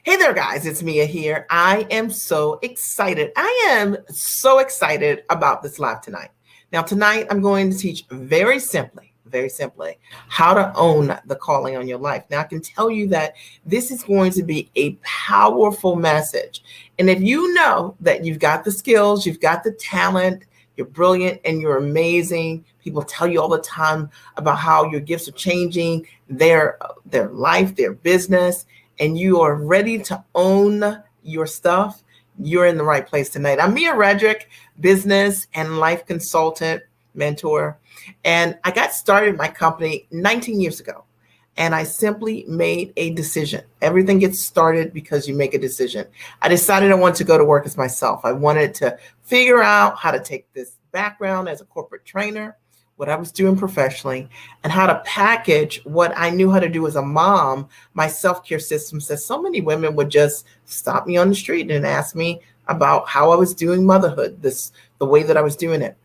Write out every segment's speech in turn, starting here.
Hey there, guys. It's Mia here. I am so excited. I am so excited about this live tonight. Now, tonight, I'm going to teach very simply, how to own the calling on your life. Now, I can tell you that this is going to be a powerful message. And if you know that you've got the skills, you've got the talent, you're brilliant and you're amazing. People tell you all the time about how your gifts are changing their life, their business, and you are ready to own your stuff, you're in the right place tonight. I'm Mia Redrick, business and life consultant, mentor, and I got started in my company 19 years ago. And I simply made a decision. Everything gets started because you make a decision. I decided I wanted to go to work as myself. I wanted to figure out how to take this background as a corporate trainer, what I was doing professionally, and how to package what I knew how to do as a mom, my self-care system, says so many women would just stop me on the street and ask me about how I was doing motherhood, the way that I was doing it.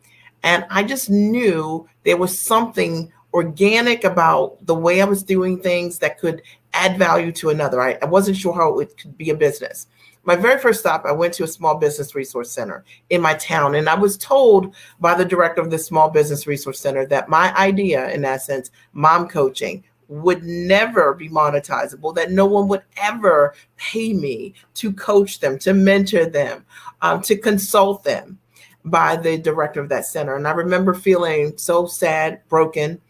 And I just knew there was something organic about the way I was doing things that could add value to another. I wasn't sure how it could be a business. My very first stop, I went to a small business resource center in my town, and I was told by the director of this small business resource center that my idea, in essence, mom coaching, would never be monetizable, that no one would ever pay me to coach them, to mentor them, to consult them, by the director of that center. And I remember feeling so sad, broken,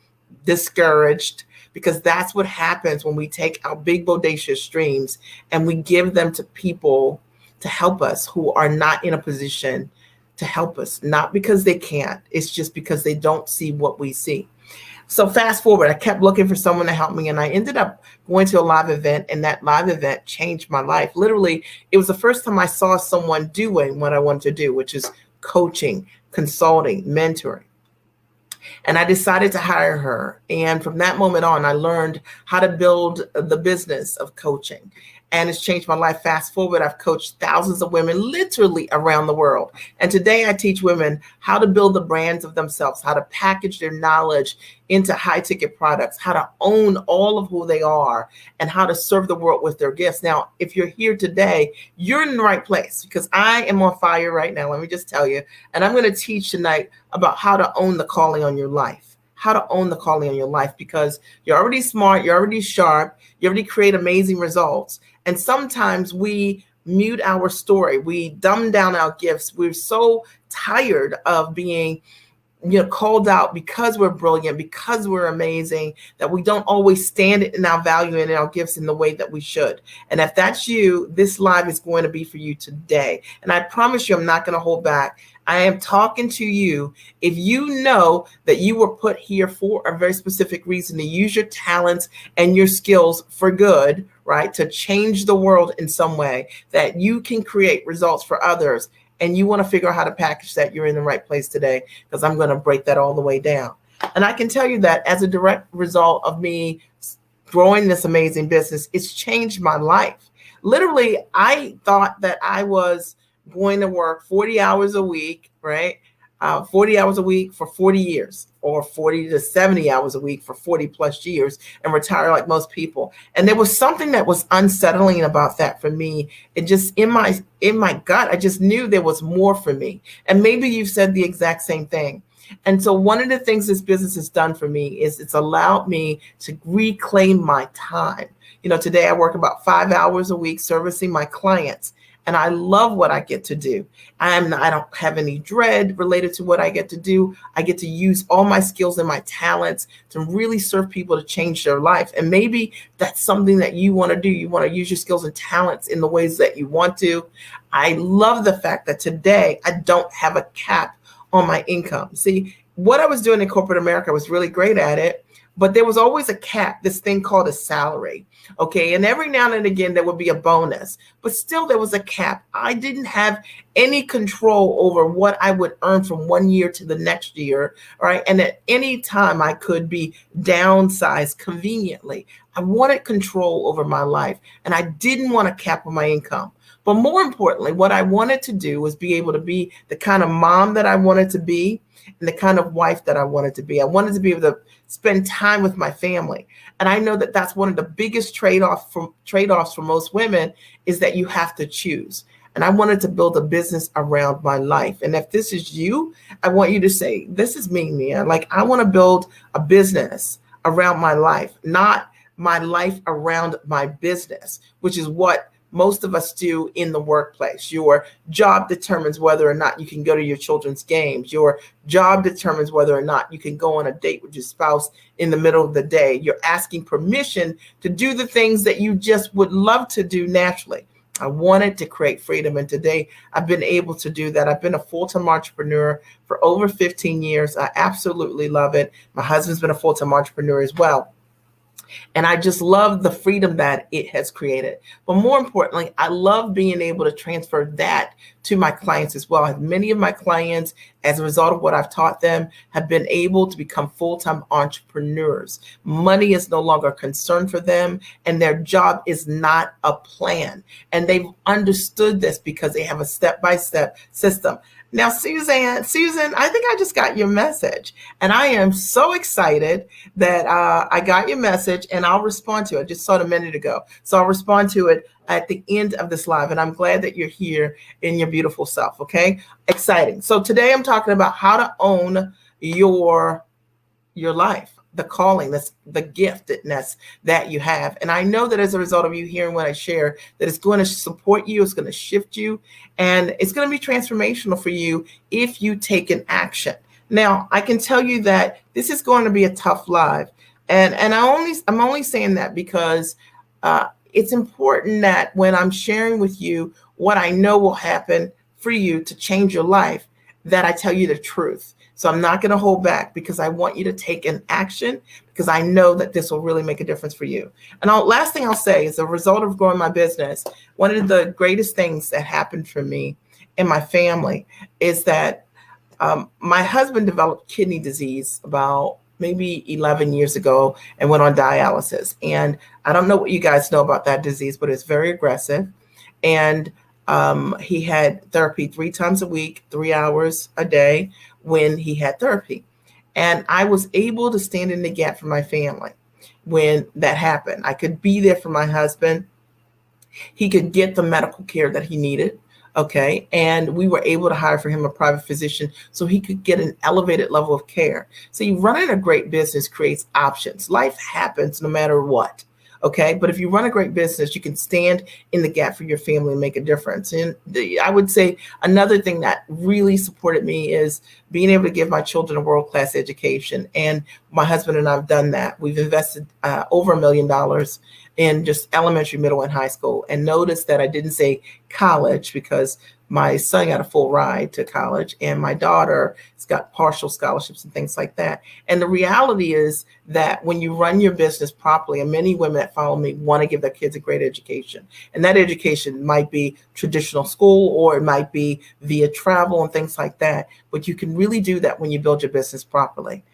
discouraged, because that's what happens when we take our big bodacious dreams and we give them to people to help us who are not in a position to help us, not because they can't, it's just because they don't see what we see. So fast forward, I kept looking for someone to help me, and I ended up going to a live event, and that live event changed my life. Literally, it was the first time I saw someone doing what I wanted to do, which is coaching, consulting, mentoring. And I decided to hire her. And from that moment on, I learned how to build the business of coaching. And it's changed my life. Fast forward, I've coached thousands of women literally around the world. And today I teach women how to build the brands of themselves, how to package their knowledge into high ticket products, how to own all of who they are, and how to serve the world with their gifts. Now, if you're here today, you're in the right place, because I am on fire right now. Let me just tell you. And I'm going to teach tonight about how to own the calling on your life. How to own the calling on your life, because you're already smart, you're already sharp, you already create amazing results. And sometimes we mute our story, we dumb down our gifts. We're so tired of being called out because we're brilliant, because we're amazing, that we don't always stand in our value and in our gifts in the way that we should. And if that's you, this live is going to be for you today. And I promise you, I'm not going to hold back. I am talking to you. If you know that you were put here for a very specific reason, to use your talents and your skills for good, right? To change the world in some way, that you can create results for others, and you want to figure out how to package that, you're in the right place today, because I'm going to break that all the way down. And I can tell you that as a direct result of me growing this amazing business, it's changed my life. Literally, I thought that I was going to work 40 hours a week, right? 40 hours a week for 40 years, or 40 to 70 hours a week for 40 plus years, and retire like most people. And there was something that was unsettling about that for me. It just in my gut, I just knew there was more for me. And maybe you've said the exact same thing. And so one of the things this business has done for me is it's allowed me to reclaim my time. Today I work about 5 hours a week servicing my clients. And I love what I get to do. I don't have any dread related to what I get to do. I get to use all my skills and my talents to really serve people to change their life. And maybe that's something that you want to do. You want to use your skills and talents in the ways that you want to. I love the fact that today I don't have a cap on my income. See, what I was doing in corporate America, I was really great at it. But there was always a cap, this thing called a salary. Okay. And every now and again, there would be a bonus, but still there was a cap. I didn't have any control over what I would earn from one year to the next year. Right. And at any time I could be downsized conveniently. I wanted control over my life, and I didn't want to cap my income. But more importantly, what I wanted to do was be able to be the kind of mom that I wanted to be and the kind of wife that I wanted to be. I wanted to be able to spend time with my family. And I know that that's one of the biggest trade-offs for most women, is that you have to choose. And I wanted to build a business around my life. And if this is you, I want you to say, this is me, Mia. Like, I want to build a business around my life, not my life around my business, which is what most of us do in the workplace. Your job determines whether or not you can go to your children's games. Your job determines whether or not you can go on a date with your spouse in the middle of the day. You're asking permission to do the things that you just would love to do naturally. I wanted to create freedom, and today I've been able to do that. I've been a full-time entrepreneur for over 15 years. I absolutely love it. My husband's been a full-time entrepreneur as well. And I just love the freedom that it has created. But more importantly, I love being able to transfer that to my clients as well. Many of my clients, as a result of what I've taught them, have been able to become full-time entrepreneurs. Money is no longer a concern for them, and their job is not a plan. And they've understood this because they have a step-by-step system. Now, Susan, I think I just got your message, and I am so excited that I got your message, and I'll respond to it. I just saw it a minute ago, so I'll respond to it at the end of this live, and I'm glad that you're here in your beautiful self, okay? Exciting. So today I'm talking about how to own your life, the calling, that's the giftedness that you have. And I know that as a result of you hearing what I share, that it's going to support you, it's going to shift you, and it's going to be transformational for you if you take an action. Now, I can tell you that this is going to be a tough live. And I'm only saying that because it's important that when I'm sharing with you what I know will happen for you to change your life, that I tell you the truth. So I'm not going to hold back, because I want you to take an action, because I know that this will really make a difference for you. And last thing I'll say is, a result of growing my business, one of the greatest things that happened for me and my family is that my husband developed kidney disease about maybe 11 years ago and went on dialysis. And I don't know what you guys know about that disease, but it's very aggressive. And he had therapy 3 times a week, 3 hours a day when he had therapy. And I was able to stand in the gap for my family when that happened. I could be there for my husband. He could get the medical care that he needed. Okay. And we were able to hire for him a private physician so he could get an elevated level of care. So running a great business creates options. Life happens no matter what. Okay. But if you run a great business, you can stand in the gap for your family and make a difference. And I would say another thing that really supported me is being able to give my children a world-class education. And my husband and I have done that. We've invested over $1 million in just elementary, middle, and high school. And notice that I didn't say college, because my son got a full ride to college and my daughter has got partial scholarships and things like that. And the reality is that when you run your business properly, and many women that follow me want to give their kids a great education, and that education might be traditional school, or it might be via travel and things like that. But you can really do that when you build your business properly.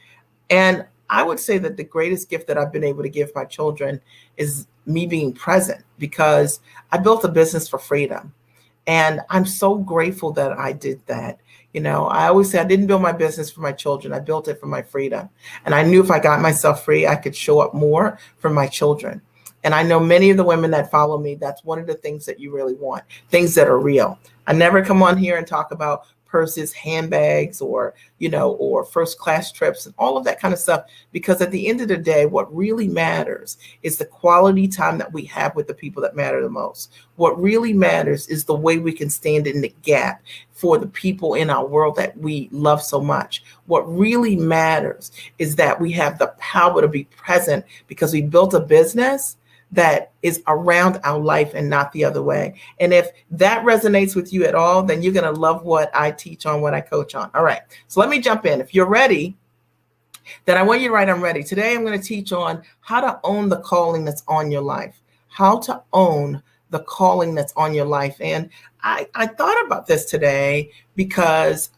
And I would say that the greatest gift that I've been able to give my children is me being present, because I built a business for freedom. And I'm so grateful that I did that. I always say I didn't build my business for my children. I built it for my freedom. And I knew if I got myself free, I could show up more for my children. And I know many of the women that follow me, that's one of the things that you really want, things that are real. I never come on here and talk about purses, handbags, or first class trips and all of that kind of stuff, because at the end of the day, what really matters is the quality time that we have with the people that matter the most. What really matters is the way we can stand in the gap for the people in our world that we love so much. What really matters is that we have the power to be present, because we built a business that is around our life and not the other way. And if that resonates with you at all, then you're going to love what I teach on, what I coach on. All right. So let me jump in. If you're ready, then I want you to write, I'm ready. Today, I'm going to teach on how to own the calling that's on your life, how to own the calling that's on your life. And I thought about this today because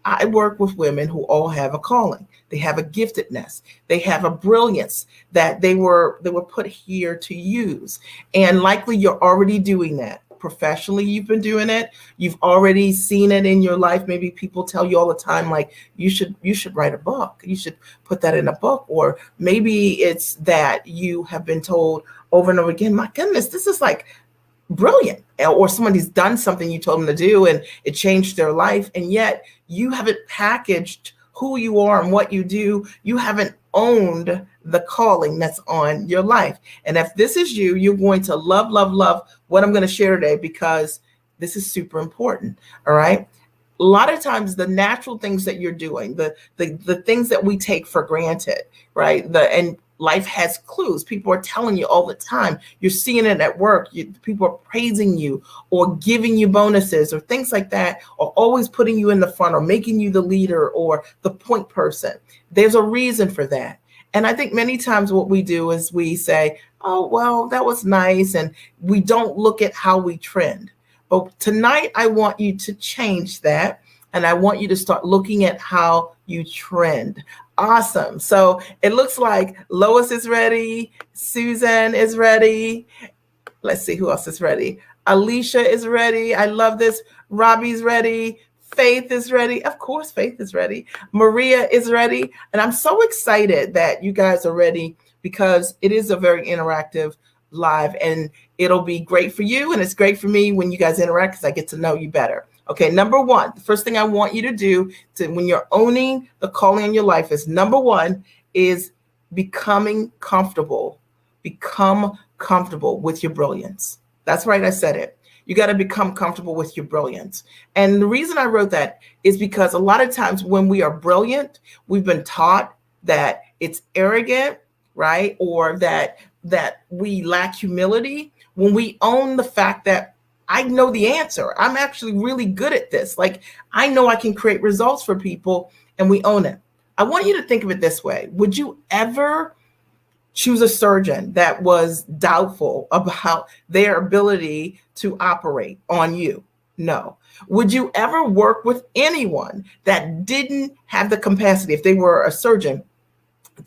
I work with women who all have a calling. They have a giftedness. They have a brilliance that they were put here to use. And likely you're already doing that. Professionally, you've been doing it. You've already seen it in your life. Maybe people tell you all the time, like, you should write a book. You should put that in a book. Or maybe it's that you have been told over and over again, my goodness, this is like brilliant. Or somebody's done something you told them to do and it changed their life. And yet you haven't packaged who you are and what you do. You haven't owned the calling that's on your life. And if this is you, you're going to love, love, love what I'm going to share today, because this is super important. All right. A lot of times the natural things that you're doing, the things that we take for granted, right? And life has clues. People are telling you all the time. You're seeing it at work. People are praising you or giving you bonuses or things like that, or always putting you in the front or making you the leader or the point person. There's a reason for that. And I think many times what we do is we say, oh, well, that was nice. And we don't look at how we trend. But tonight, I want you to change that. And I want you to start looking at how you trend. Awesome. So it looks like Lois is ready. Susan is ready. Let's see who else is ready. Alicia is ready. I love this. Robbie's ready. Faith is ready. Of course, Faith is ready. Maria is ready. And I'm so excited that you guys are ready, because it is a very interactive live, and it'll be great for you. And it's great for me when you guys interact, because I get to know you better. Okay, number one, the first thing I want you to do when you're owning the calling in your life is, number one, is becoming comfortable. Become comfortable with your brilliance. That's right, I said it. You got to become comfortable with your brilliance. And the reason I wrote that is because a lot of times when we are brilliant, we've been taught that it's arrogant, right? Or that we lack humility. When we own the fact that I know the answer, I'm actually really good at this. Like, I know I can create results for people, and we own it. I want you to think of it this way. Would you ever choose a surgeon that was doubtful about their ability to operate on you? No. Would you ever work with anyone that didn't have the capacity, if they were a surgeon,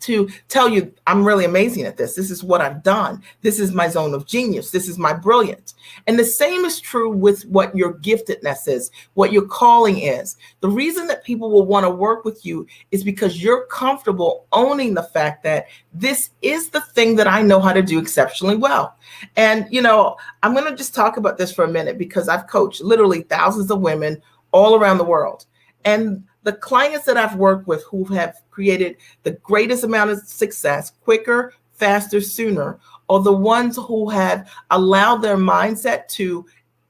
to tell you, I'm really amazing at this. This is what I've done. This is my zone of genius. This is my brilliance. And the same is true with what your giftedness is, what your calling is. The reason that people will want to work with you is because you're comfortable owning the fact that this is the thing that I know how to do exceptionally well. And, I'm going to just talk about this for a minute, because I've coached literally thousands of women all around the world. And the clients that I've worked with who have created the greatest amount of success quicker, faster, sooner, are the ones who have allowed their mindset to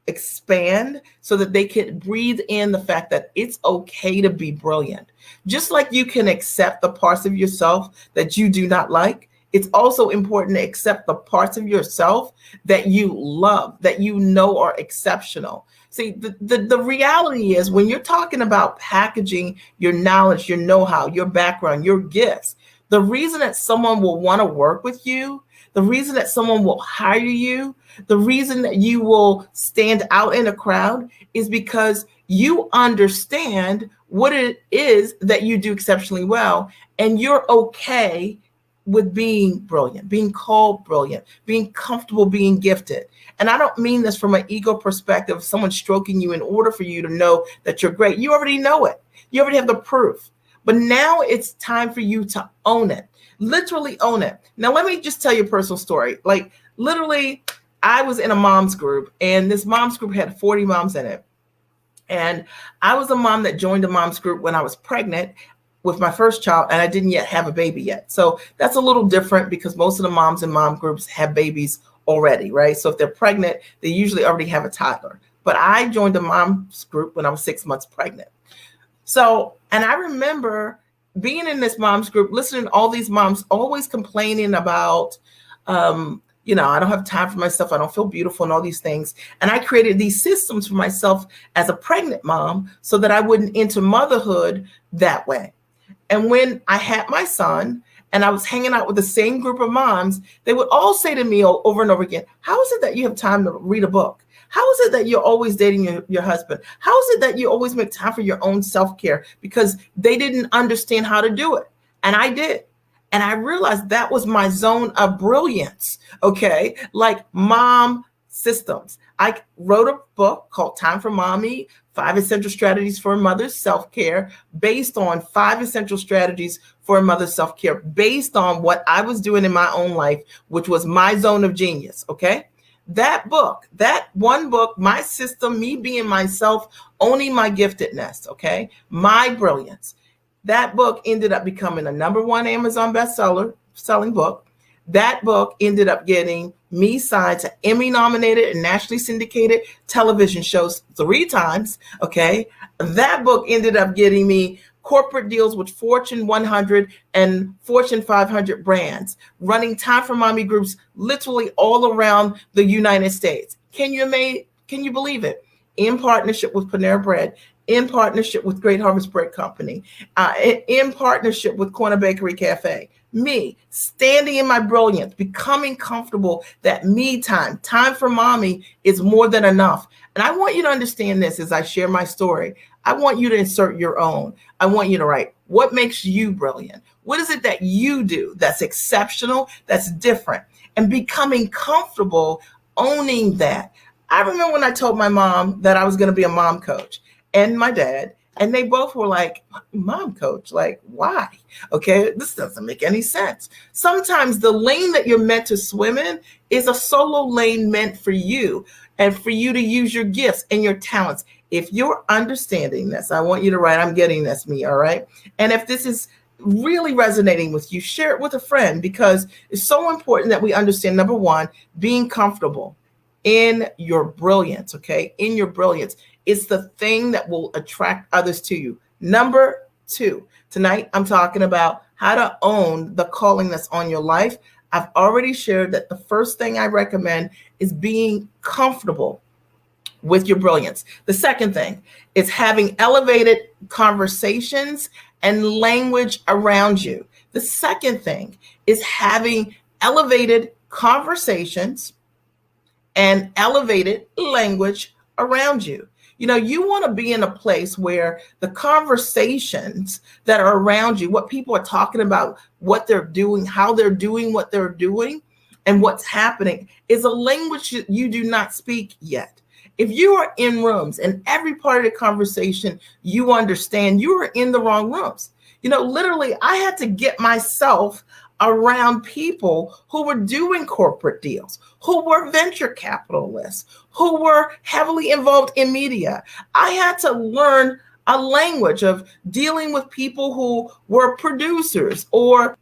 expand so that they can breathe in the fact that it's okay to be brilliant. Just like you can accept the parts of yourself that you do not like, it's also important to accept the parts of yourself that you love, that you know are exceptional. See, the reality is, when you're talking about packaging your knowledge, your know-how, your background, your gifts, the reason that someone will want to work with you, the reason that someone will hire you, the reason that you will stand out in a crowd is because you understand what it is that you do exceptionally well, and you're okay with being brilliant, being called brilliant, being comfortable, being gifted. And I don't mean this from an ego perspective, someone stroking you in order for you to know that you're great. You already know it. You already have the proof. But now it's time for you to own it, literally own it. Now, let me just tell you a personal story. Like, literally, I was in a mom's group, and this mom's group had 40 moms in it. And I was a mom that joined a mom's group when I was pregnant with my first child, and I didn't yet have a baby yet. So that's a little different, because most of the moms in mom groups have babies already, right? So if they're pregnant, they usually already have a toddler. But I joined a mom's group when I was 6 months pregnant. So, and I remember being in this mom's group, listening to all these moms always complaining about, I don't have time for myself. I don't feel beautiful and all these things. And I created these systems for myself as a pregnant mom so that I wouldn't enter motherhood that way. And when I had my son, and I was hanging out with the same group of moms, they would all say to me over and over again, how is it that you have time to read a book? How is it that you're always dating your husband? How is it that you always make time for your own self-care? Because they didn't understand how to do it. And I did. And I realized that was my zone of brilliance. Okay. Like mom systems. I wrote a book called Time for Mommy, 5 Essential Strategies for a Mother's Self-Care, based on 5 essential strategies for a mother's self-care, based on what I was doing in my own life, which was my zone of genius. Okay. That book, that one book, my system, me being myself, owning my giftedness. Okay. My brilliance. That book ended up becoming a #1 Amazon bestseller, selling book. That book ended up getting me signed to Emmy-nominated and nationally syndicated television shows 3 times, okay? That book ended up getting me corporate deals with Fortune 100 and Fortune 500 brands, running Time for Mommy groups literally all around the United States. Can you believe it? In partnership with Panera Bread, in partnership with Great Harvest Bread Company, in partnership with Corner Bakery Cafe. Me standing in my brilliance, becoming comfortable that me time for mommy is more than enough. And I want you to understand this as I share my story. I want you to insert your own. I want you to write, what makes you brilliant? What is it that you do that's exceptional, that's different? And becoming comfortable owning that. I remember when I told my mom that I was going to be a mom coach, and my dad, and they both were like, mom coach, like, why? Okay, this doesn't make any sense. Sometimes the lane that you're meant to swim in is a solo lane meant for you and for you to use your gifts and your talents. If you're understanding this, I want you to write, I'm getting this, me, all right? And if this is really resonating with you, share it with a friend, because it's so important that we understand, #1, being comfortable in your brilliance, okay? In your brilliance. It's the thing that will attract others to you. #2, tonight I'm talking about how to own the calling that's on your life. I've already shared that the first thing I recommend is being comfortable with your brilliance. The second thing is having elevated conversations and language around you. The second thing is having elevated conversations and elevated language around you. You know, you want to be in a place where the conversations that are around you, what people are talking about, what they're doing, how they're doing what they're doing, and what's happening is a language you do not speak yet. If you are in rooms and every part of the conversation you understand, you are in the wrong rooms. You know, literally, I had to get myself around people who were doing corporate deals, who were venture capitalists, who were heavily involved in media. I had to learn a language of dealing with people who were producers or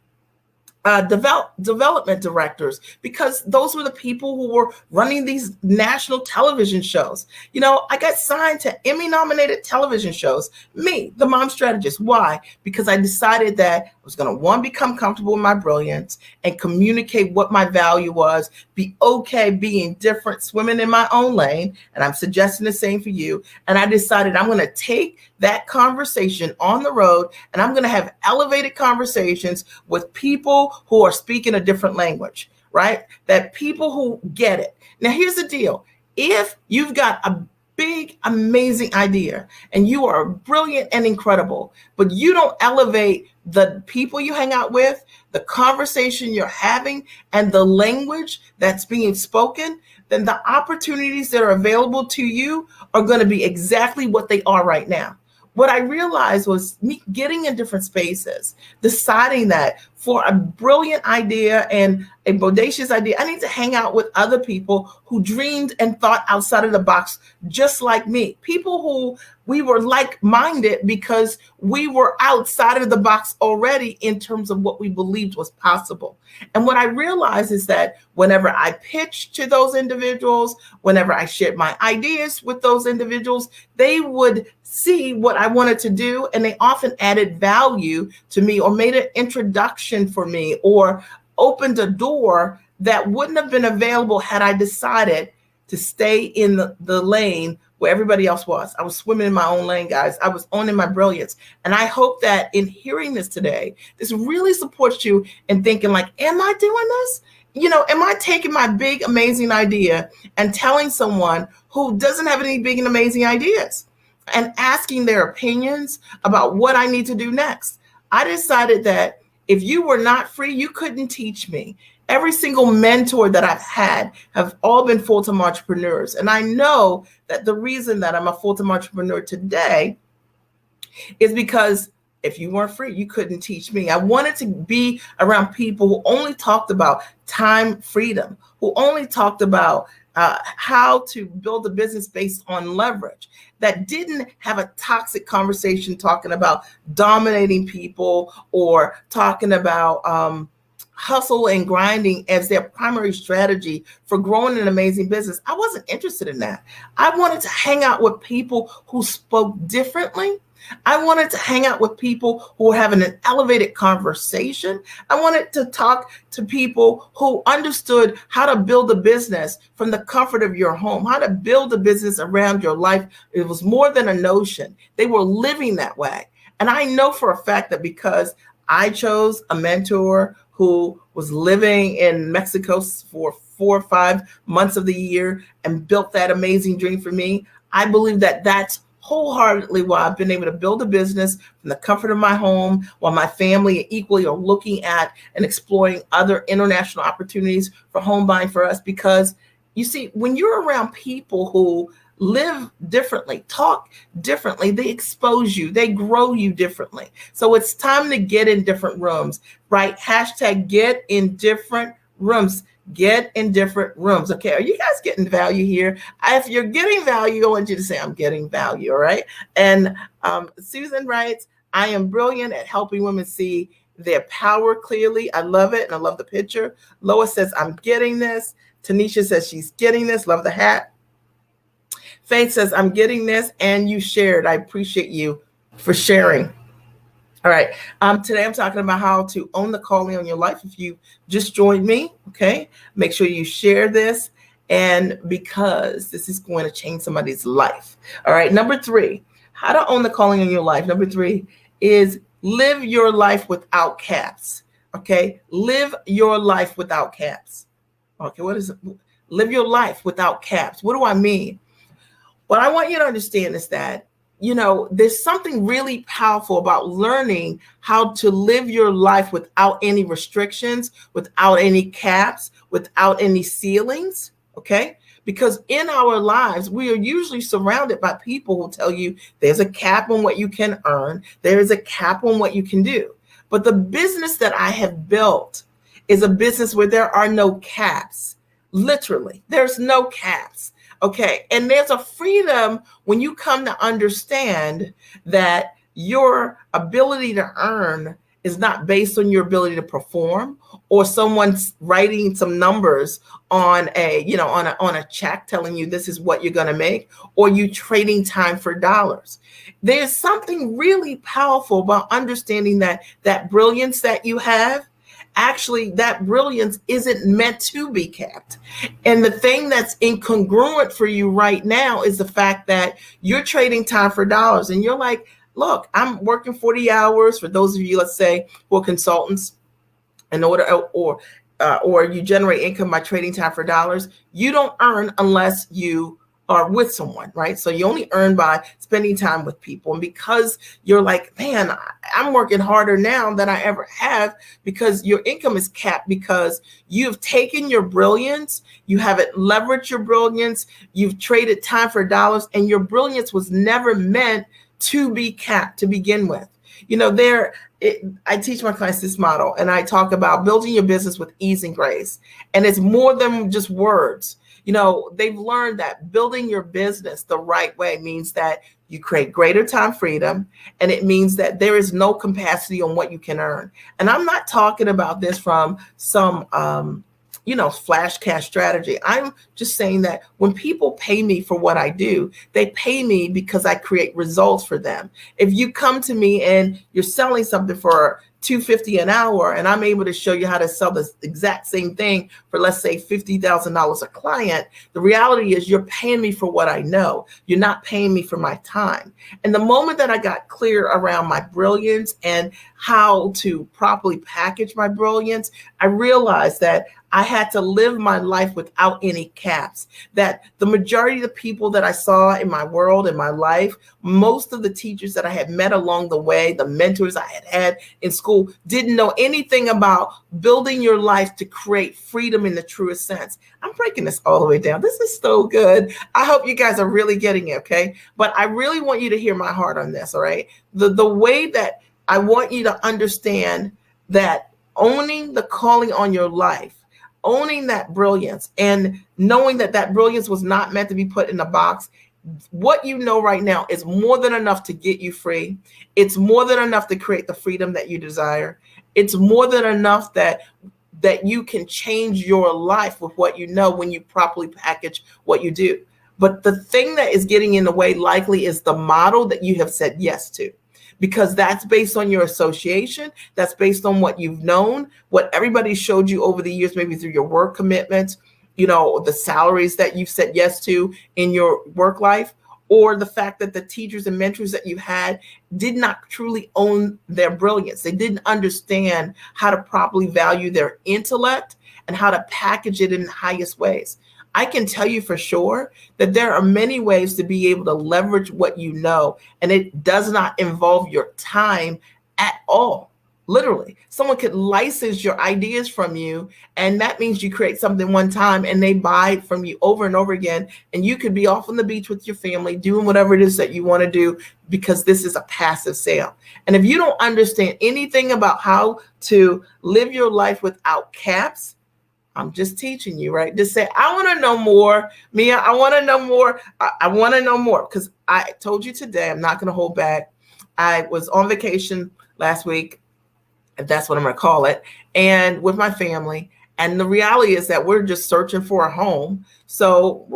development directors, because those were the people who were running these national television shows. You know, I got signed to Emmy-nominated television shows, me, the mom strategist. Why? Because I decided that I was going to, 1, become comfortable in my brilliance and communicate what my value was, be okay being different, swimming in my own lane. And I'm suggesting the same for you. And I decided I'm going to take that conversation on the road, and I'm going to have elevated conversations with people who are speaking a different language, right? That people who get it. Now, here's the deal. If you've got a big, amazing idea and you are brilliant and incredible, but you don't elevate the people you hang out with, the conversation you're having, and the language that's being spoken, then the opportunities that are available to you are going to be exactly what they are right now. What I realized was me getting in different spaces, deciding that for a brilliant idea and a bodacious idea, I need to hang out with other people who dreamed and thought outside of the box, just like me. People who we were like-minded because we were outside of the box already in terms of what we believed was possible. And what I realized is that whenever I pitched to those individuals, whenever I shared my ideas with those individuals, they would see what I wanted to do, and they often added value to me or made an introduction for me or opened a door that wouldn't have been available had I decided to stay in the lane where everybody else was. I was swimming in my own lane, guys. I was owning my brilliance. And I hope that in hearing this today, this really supports you in thinking like, am I doing this? Am I taking my big, amazing idea and telling someone who doesn't have any big and amazing ideas and asking their opinions about what I need to do next? I decided that if you were not free, you couldn't teach me. Every single mentor that I've had have all been full-time entrepreneurs. And I know that the reason that I'm a full-time entrepreneur today is because if you weren't free, you couldn't teach me. I wanted to be around people who only talked about time freedom, who only talked about how to build a business based on leverage, that didn't have a toxic conversation talking about dominating people or talking about hustle and grinding as their primary strategy for growing an amazing business. I wasn't interested in that. I wanted to hang out with people who spoke differently. I wanted to hang out with people who were having an elevated conversation. I wanted to talk to people who understood how to build a business from the comfort of your home, how to build a business around your life. It was more than a notion. They were living that way. And I know for a fact that because I chose a mentor who was living in Mexico for 4 or 5 months of the year and built that amazing dream for me, I believe that that's wholeheartedly why I've been able to build a business from the comfort of my home while my family equally are looking at and exploring other international opportunities for home buying for us. Because you see, when you're around people who live differently, talk differently, they expose you, they grow you differently. So it's time to get in different rooms, right? Hashtag get in different rooms. Get in different rooms. Okay, are you guys getting value here? If you're getting value, I want you to say, I'm getting value, all right? And Susan writes, I am brilliant at helping women see their power clearly. I love it, and I love the picture. Lois says, I'm getting this. Tanisha says she's getting this. Love the hat. Faith says, I'm getting this, and you shared. I appreciate you for sharing. All right. Today I'm talking about how to own the calling on your life. If you just joined me, okay, make sure you share this, and because this is going to change somebody's life. All right. Number 3, how to own the calling on your life. Number 3 is live your life without caps. Okay. Live your life without caps. Okay. What is it? Live your life without caps. What do I mean? What I want you to understand is that there's something really powerful about learning how to live your life without any restrictions, without any caps, without any ceilings, okay? Because in our lives, we are usually surrounded by people who tell you there's a cap on what you can earn, there is a cap on what you can do. But the business that I have built is a business where there are no caps. Literally, there's no caps. Okay, and there's a freedom when you come to understand that your ability to earn is not based on your ability to perform or someone's writing some numbers on a check telling you this is what you're going to make, or you trading time for dollars. There's something really powerful about understanding that brilliance that you have. Actually, that brilliance isn't meant to be capped. And the thing that's incongruent for you right now is the fact that you're trading time for dollars. And you're like, look, I'm working 40 hours. For those of you, let's say, who are consultants, in order or you generate income by trading time for dollars. You don't earn unless you are with someone, right? So you only earn by spending time with people. And because you're like, man, I'm working harder now than I ever have, because your income is capped, because you've taken your brilliance, you haven't leveraged your brilliance, you've traded time for dollars, and your brilliance was never meant to be capped to begin with. I teach my clients this model, and I talk about building your business with ease and grace. And it's more than just words. They've learned that building your business the right way means that you create greater time freedom, and it means that there is no capacity on what you can earn. And I'm not talking about this from some, flash cash strategy. I'm just saying that when people pay me for what I do, they pay me because I create results for them. If you come to me and you're selling something for $250 an hour, and I'm able to show you how to sell the exact same thing for, let's say, $50,000 a client, the reality is you're paying me for what I know. You're not paying me for my time. And the moment that I got clear around my brilliance and how to properly package my brilliance, I realized that I had to live my life without any caps. That the majority of the people that I saw in my world, in my life, most of the teachers that I had met along the way, the mentors I had in school, didn't know anything about building your life to create freedom in the truest sense. I'm breaking this all the way down. This is so good. I hope you guys are really getting it, okay? But I really want you to hear my heart on this, all right? The way that I want you to understand that owning the calling on your life, owning that brilliance, and knowing that that brilliance was not meant to be put in a box. What you know right now is more than enough to get you free. It's more than enough to create the freedom that you desire. It's more than enough that you can change your life with what you know when you properly package what you do. But the thing that is getting in the way likely is the model that you have said yes to, because that's based on your association. That's based on what you've known, what everybody showed you over the years, maybe through your work commitments, the salaries that you've said yes to in your work life, or the fact that the teachers and mentors that you had did not truly own their brilliance. They didn't understand how to properly value their intellect and how to package it in the highest ways. I can tell you for sure that there are many ways to be able to leverage what you know, and it does not involve your time at all. Literally, someone could license your ideas from you, and that means you create something one time and they buy it from you over and over again, and you could be off on the beach with your family doing whatever it is that you want to do, because this is a passive sale. And if you don't understand anything about how to live your life without caps, I'm just teaching you, right? Just say, I want to know more. Mia, I want to know more. I want to know more, because I told you today, I'm not going to hold back. I was on vacation last week, if that's what I'm going to call it, and with my family. And the reality is that we're just searching for a home. So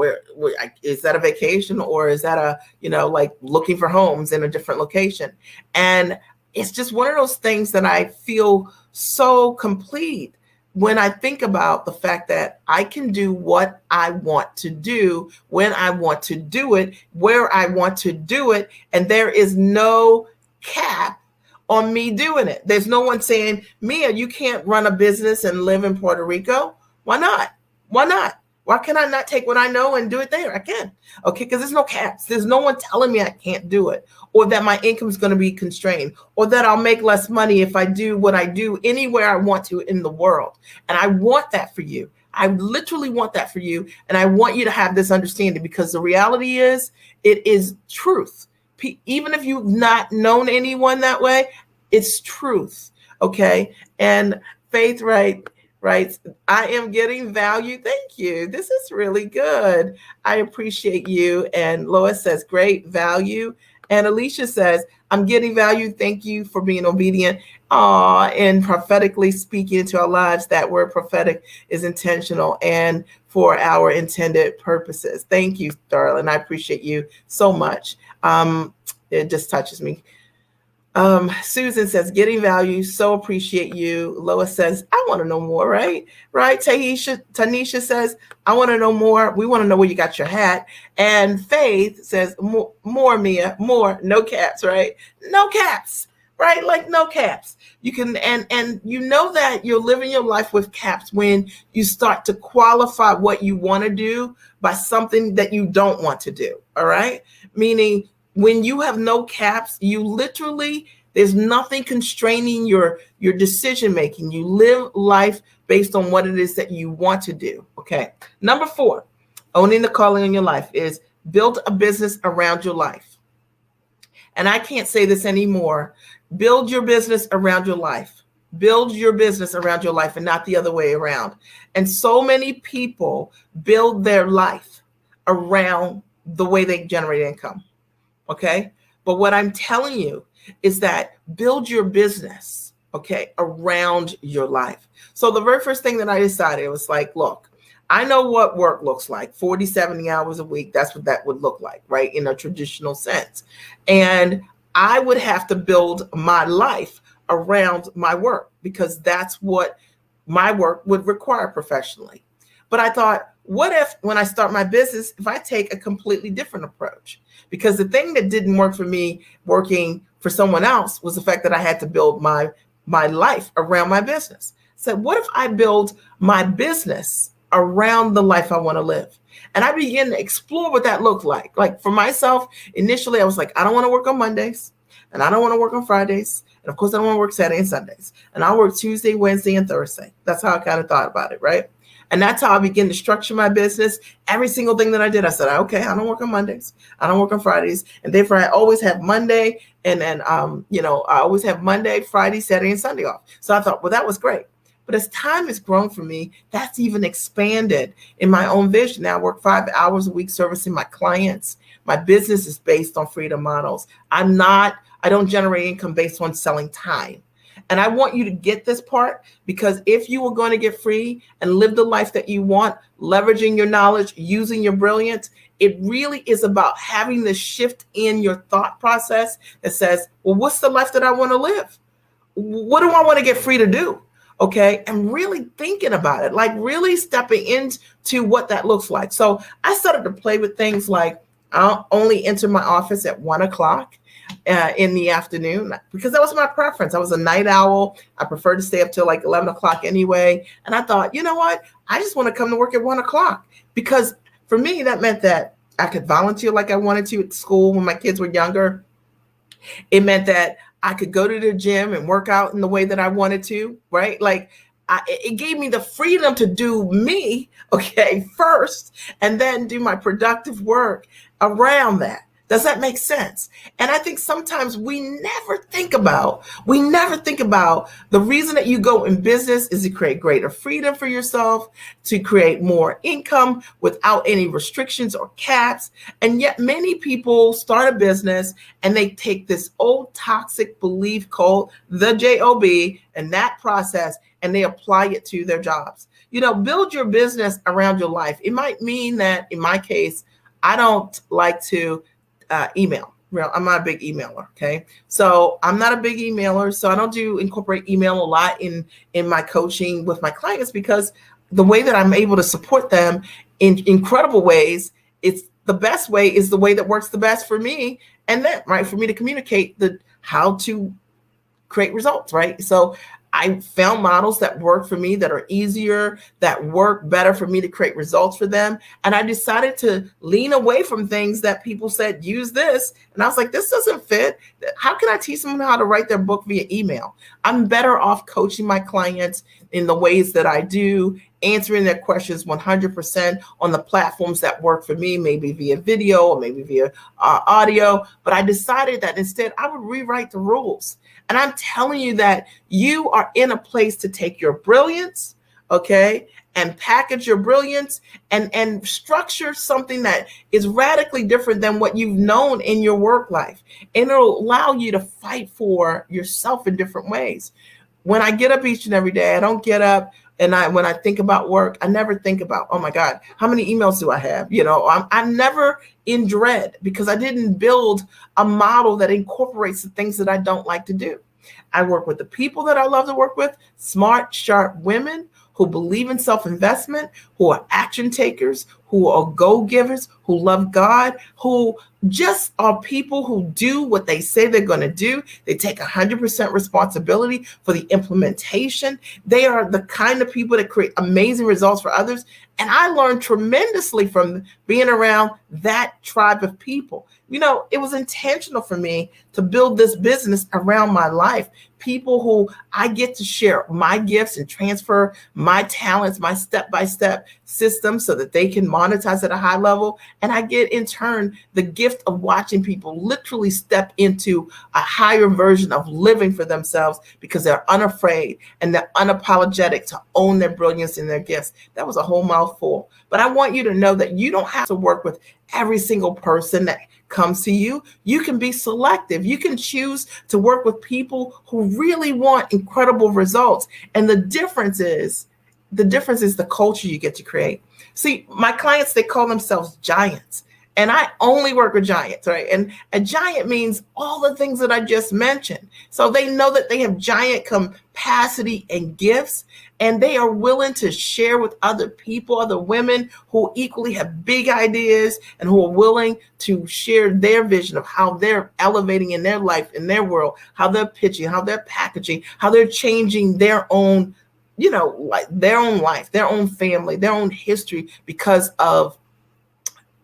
is that a vacation, or is that like looking for homes in a different location? And it's just one of those things that I feel so complete when I think about the fact that I can do what I want to do, when I want to do it, where I want to do it, and there is no cap on me doing it. There's no one saying, Mia, you can't run a business and live in Puerto Rico. Why not? Why not? Why can I not take what I know and do it there? I can. Okay, because there's no caps. There's no one telling me I can't do it, or that my income is going to be constrained, or that I'll make less money if I do what I do anywhere I want to in the world. And I want that for you. I literally want that for you. And I want you to have this understanding, because the reality is, it is truth. Even if you've not known anyone that way, it's truth. Okay. And Faith writes, I am getting value. Thank you. This is really good. I appreciate you. And Lois says, great value. And Alicia says, I'm getting value. Thank you for being obedient. And prophetically speaking into our lives. That word prophetic is intentional and for our intended purposes. Thank you, darling. I appreciate you so much. It just touches me. Susan says, getting value, so appreciate you. Lois says, I want to know more, right? Tanisha says, I want to know more. We want to know where you got your hat. And Faith says, more, Mia, more, no caps, right? No caps, right? Like no caps. You can, and you know that you're living your life with caps when you start to qualify what you want to do by something that you don't want to do, all right? Meaning, when you have no caps, you literally, there's nothing constraining your decision making. You live life based on what it is that you want to do. Okay. Number 4, owning the calling in your life is build a business around your life. And I can't say this anymore. Build your business around your life. Build your business around your life and not the other way around. And so many people build their life around the way they generate income. Okay. But what I'm telling you is that build your business, okay, around your life. So the very first thing that I decided was like, look, I know what work looks like, 40, 70 hours a week. That's what that would look like, right? In a traditional sense. And I would have to build my life around my work because that's what my work would require professionally. But I thought, what if when I start my business, if I take a completely different approach? Because the thing that didn't work for me working for someone else was the fact that I had to build my life around my business. So what if I build my business around the life I want to live? And I began to explore what that looked like. Like for myself, initially, I was like, I don't want to work on Mondays and I don't want to work on Fridays. And of course, I don't want to work Saturday and Sundays. And I'll work Tuesday, Wednesday, and Thursday. That's how I kind of thought about it, right? And that's how I began to structure my business. Every single thing that I did, I said, okay, I don't work on Mondays. I don't work on Fridays. And therefore, I always have Monday I always have Monday, Friday, Saturday, and Sunday off. So I thought, well, that was great. But as time has grown for me, that's even expanded in my own vision. Now I work 5 hours a week servicing my clients. My business is based on freedom models. I don't generate income based on selling time. And I want you to get this part, because if you are going to get free and live the life that you want, leveraging your knowledge, using your brilliance, it really is about having this shift in your thought process that says, well, what's the life that I want to live? What do I want to get free to do? Okay. And really thinking about it, like really stepping into what that looks like. So I started to play with things like I'll only enter my office at 1:00 in the afternoon, because that was my preference. I was a night owl. I preferred to stay up till like 11 o'clock anyway. And I thought, you know what? I just want to come to work at 1:00, because for me, that meant that I could volunteer like I wanted to at school when my kids were younger. It meant that I could go to the gym and work out in the way that I wanted to, right? Like it gave me the freedom to do me, okay, first, and then do my productive work around that. Does that make sense? And I think sometimes we never think about the reason that you go in business is to create greater freedom for yourself, to create more income without any restrictions or caps. And yet many people start a business and they take this old toxic belief called the JOB and that process, and they apply it to their jobs. Build your business around your life. It might mean that in my case, I don't like to email. I'm not a big emailer. Okay. So I'm not a big emailer. So I don't incorporate email a lot in my coaching with my clients, because the way that I'm able to support them in incredible ways, it's the best way is the way that works the best for me. And then, right, for me to communicate how to create results, right? So I found models that work for me, that are easier, that work better for me to create results for them. And I decided to lean away from things that people said, use this. And I was like, this doesn't fit. How can I teach someone how to write their book via email? I'm better off coaching my clients in the ways that I do, answering their questions 100% on the platforms that work for me, maybe via video or maybe via audio. But I decided that instead I would rewrite the rules. And I'm telling you that you are in a place to take your brilliance, okay, and package your brilliance and structure something that is radically different than what you've known in your work life. And it'll allow you to fight for yourself in different ways. When I get up each and every day, I don't get up and when I think about work, I never think about, oh my God, how many emails do I have? I'm never in dread, because I didn't build a model that incorporates the things that I don't like to do. I work with the people that I love to work with, smart, sharp women who believe in self-investment, who are action takers, who are go-givers, who love God, who just are people who do what they say they're going to do. They take 100% responsibility for the implementation. They are the kind of people that create amazing results for others. And I learned tremendously from being around that tribe of people. It was intentional for me to build this business around my life. People who I get to share my gifts and transfer my talents, my step-by-step system so that they can monetize at a high level. And I get in turn the gift of watching people literally step into a higher version of living for themselves, because they're unafraid and they're unapologetic to own their brilliance and their gifts. That was a whole mouthful. But I want you to know that you don't have to work with every single person that comes to you. You can be selective. You can choose to work with people who really want incredible results. And the difference is the culture you get to create. See, my clients, they call themselves giants. And I only work with giants, right? And a giant means all the things that I just mentioned. So they know that they have giant capacity and gifts, and they are willing to share with other people, other women who equally have big ideas and who are willing to share their vision of how they're elevating in their life, in their world, how they're pitching, how they're packaging, how they're changing their own, like their own life, their own family, their own history because of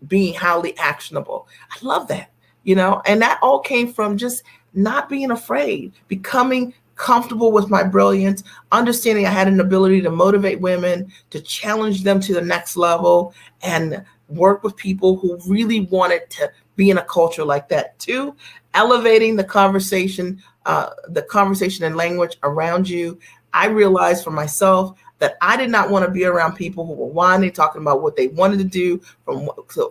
being highly actionable. I love that, and that all came from just not being afraid, becoming comfortable with my brilliance, understanding I had an ability to motivate women, to challenge them to the next level, and work with people who really wanted to be in a culture like that. Two, elevating the conversation and language around you. I realized for myself that I did not want to be around people who were whining, talking about what they wanted to do,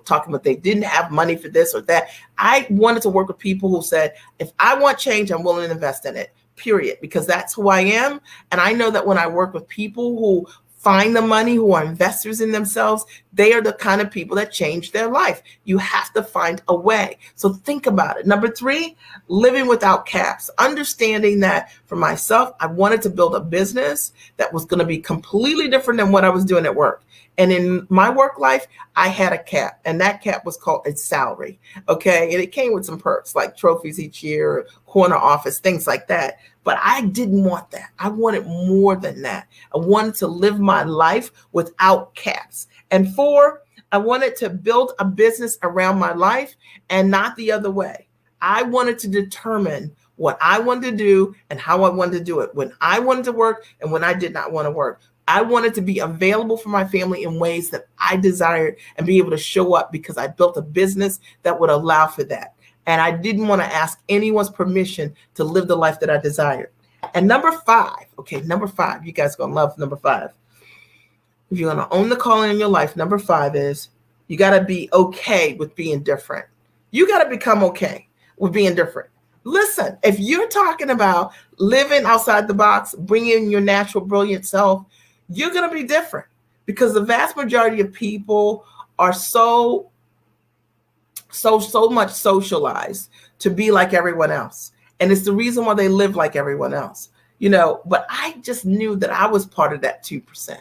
talking about they didn't have money for this or that. I wanted to work with people who said, if I want change, I'm willing to invest in it, period, because that's who I am. And I know that when I work with people who find the money, who are investors in themselves, they are the kind of people that change their life. You have to find a way. So think about it. Number three, living without caps. Understanding that for myself, I wanted to build a business that was going to be completely different than what I was doing at work. And in my work life, I had a cap, and that cap was called a salary. Okay. And it came with some perks like trophies each year, corner office, things like that. But I didn't want that. I wanted more than that. I wanted to live my life without caps. And four, I wanted to build a business around my life and not the other way. I wanted to determine what I wanted to do and how I wanted to do it, when I wanted to work and when I did not want to work. I wanted to be available for my family in ways that I desired and be able to show up because I built a business that would allow for that. And I didn't want to ask anyone's permission to live the life that I desired. And number five, you guys are going to love number five. If you're going to own the calling in your life, number five is you got to be okay with being different. You got to become okay with being different. Listen, if you're talking about living outside the box, bringing your natural, brilliant self, you're going to be different because the vast majority of people are so much socialized to be like everyone else. And it's the reason why they live like everyone else, but I just knew that I was part of that 2%.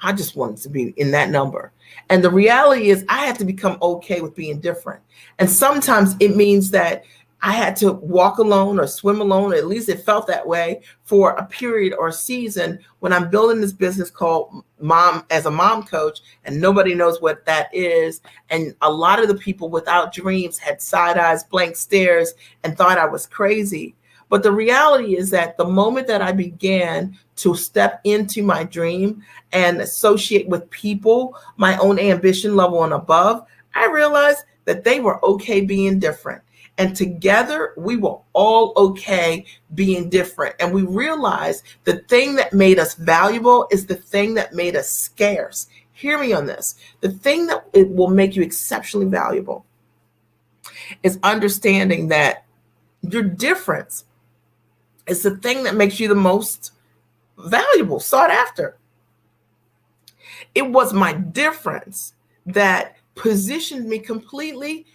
I just wanted to be in that number. And the reality is I had to become okay with being different. And sometimes it means that I had to walk alone or swim alone, or at least it felt that way for a period or a season when I'm building this business called Mom as a Mom Coach, and nobody knows what that is. And a lot of the people without dreams had side eyes, blank stares, and thought I was crazy. But the reality is that the moment that I began to step into my dream and associate with people, my own ambition level and above, I realized that they were okay being different. And together, we were all okay being different. And we realized the thing that made us valuable is the thing that made us scarce. Hear me on this. The thing that it will make you exceptionally valuable is understanding that your difference is the thing that makes you the most valuable, sought after. It was my difference that positioned me completely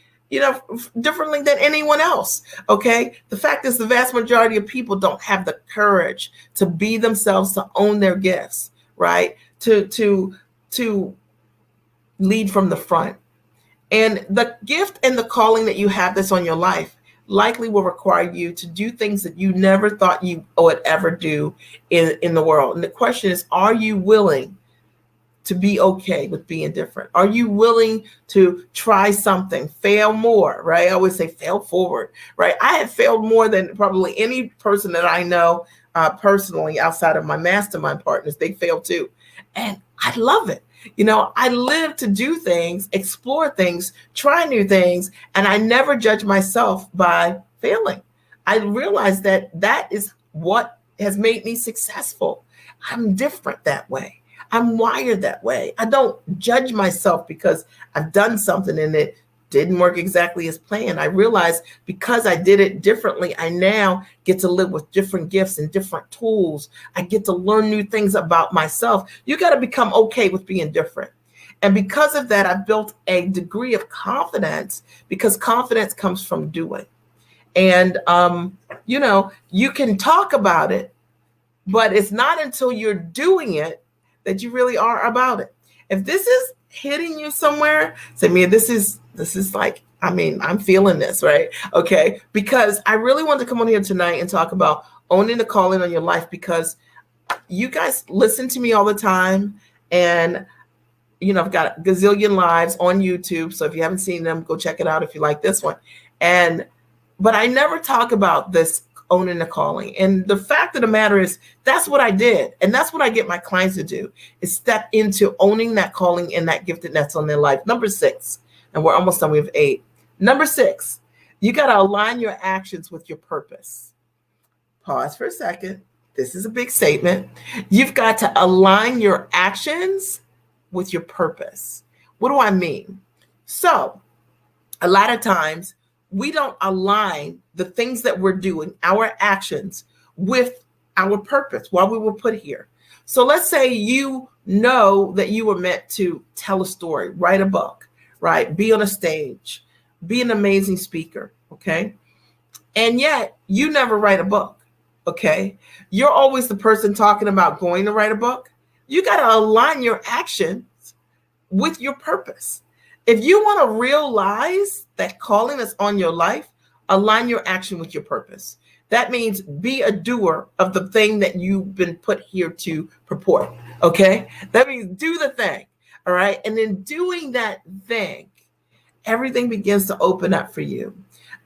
differently than anyone else. Okay. The fact is the vast majority of people don't have the courage to be themselves, to own their gifts, right? To lead from the front. And the gift and the calling that you have that's on your life likely will require you to do things that you never thought you would ever do in the world. And the question is, are you willing to be okay with being different? Are you willing to try something, fail more, right? I always say fail forward, right? I have failed more than probably any person that I know personally outside of my mastermind partners. They fail too. And I love it. I live to do things, explore things, try new things, and I never judge myself by failing. I realize that is what has made me successful. I'm different that way. I'm wired that way. I don't judge myself because I've done something and it didn't work exactly as planned. I realize because I did it differently, I now get to live with different gifts and different tools. I get to learn new things about myself. You got to become okay with being different. And because of that, I've built a degree of confidence, because confidence comes from doing. And, you can talk about it, but it's not until you're doing it that you really are about it. If this is hitting you somewhere, say, man, this is like, I'm feeling this, right? Okay. Because I really want to come on here tonight and talk about owning the calling on your life, because you guys listen to me all the time. And, I've got a gazillion lives on YouTube. So if you haven't seen them, go check it out if you like this one. But I never talk about this owning the calling. And the fact of the matter is, that's what I did. And that's what I get my clients to do, is step into owning that calling and that giftedness on their life. Number 6, and we're almost done. We have 8. Number 6, you got to align your actions with your purpose. Pause for a second. This is a big statement. You've got to align your actions with your purpose. What do I mean? So a lot of times we don't align the things that we're doing, our actions, with our purpose, why we were put here. So let's say you know that you were meant to tell a story, write a book, right? Be on a stage, be an amazing speaker, okay? And yet you never write a book, okay? You're always the person talking about going to write a book. You got to align your actions with your purpose. If you want to realize that calling that's on your life, align your action with your purpose. That means be a doer of the thing that you've been put here to purport. Okay. That means do the thing. All right. And in doing that thing, everything begins to open up for you.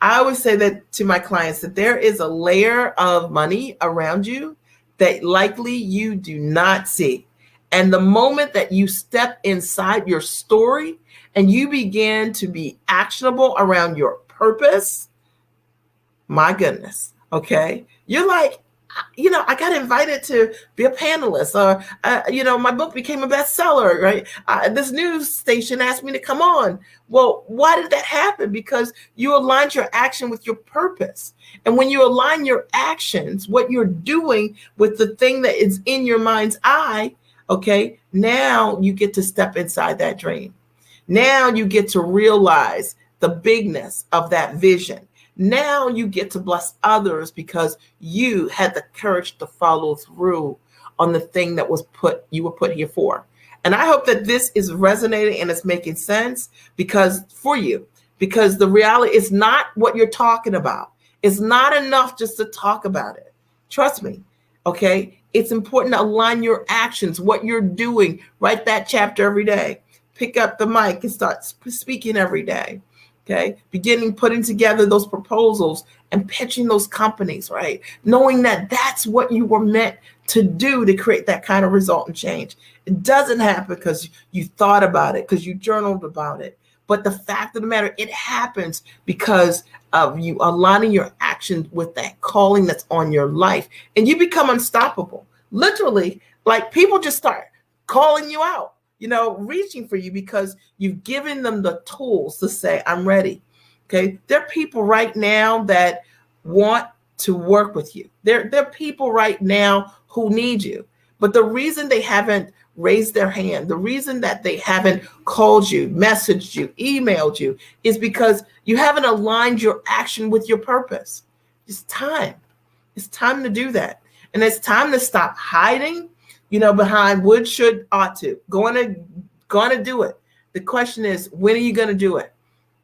I always say that to my clients, that there is a layer of money around you that likely you do not see. And the moment that you step inside your story and you begin to be actionable around your purpose, my goodness, okay? You're like, I got invited to be a panelist, or, my book became a bestseller, right? This news station asked me to come on. Well, why did that happen? Because you aligned your action with your purpose. And when you align your actions, what you're doing with the thing that is in your mind's eye, okay, now you get to step inside that dream. Now you get to realize the bigness of that vision. Now you get to bless others because you had the courage to follow through on the thing that you were put here for. And I hope that this is resonating and it's making sense because the reality is not what you're talking about. It's not enough just to talk about it. Trust me. Okay. It's important to align your actions, what you're doing. Write that chapter every day. Pick up the mic and start speaking every day. Okay. Putting together those proposals and pitching those companies, right? Knowing that that's what you were meant to do to create that kind of result and change. It doesn't happen because you thought about it, because you journaled about it. But the fact of the matter, it happens because of you aligning your actions with that calling that's on your life. And you become unstoppable. Literally, like people just start calling you out, reaching for you because you've given them the tools to say, I'm ready. Okay. There are people right now that want to work with you. There are people right now who need you. But the reason they haven't raised their hand, the reason that they haven't called you, messaged you, emailed you, is because you haven't aligned your action with your purpose. It's time. It's time to do that. And it's time to stop hiding, behind would, should, ought to. Going to do it. The question is, when are you going to do it?